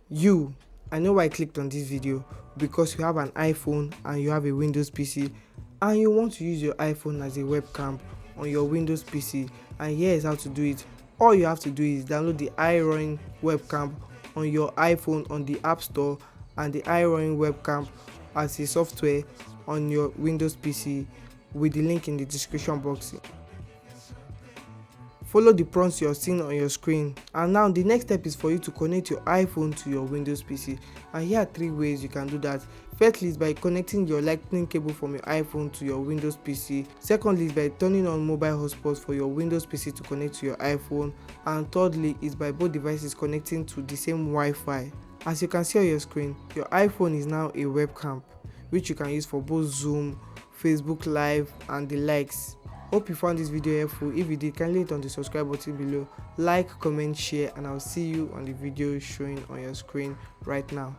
I know why I clicked on this video, because you have an iPhone and you have a Windows PC and you want to use your iPhone as a webcam on your Windows PC, and here is how to do it. All you have to do is download the iRoying webcam on your iPhone on the App Store and the iRoying webcam as a software on your Windows PC with the link in the description box. Follow the prompts you're seeing on your screen, and now the next step is for you to connect your iPhone to your Windows PC, and here are 3 ways you can do that. Firstly is by connecting your lightning cable from your iPhone to your Windows PC. Secondly is by turning on mobile hotspots for your Windows PC to connect to your iPhone, and thirdly is by both devices connecting to the same Wi-Fi. As you can see on your screen, your iPhone is now a webcam which you can use for both Zoom, Facebook Live and the likes. Hope you found this video helpful. If you did, kindly hit on the subscribe button below, like, comment, share, and I'll see you on the video showing on your screen right now.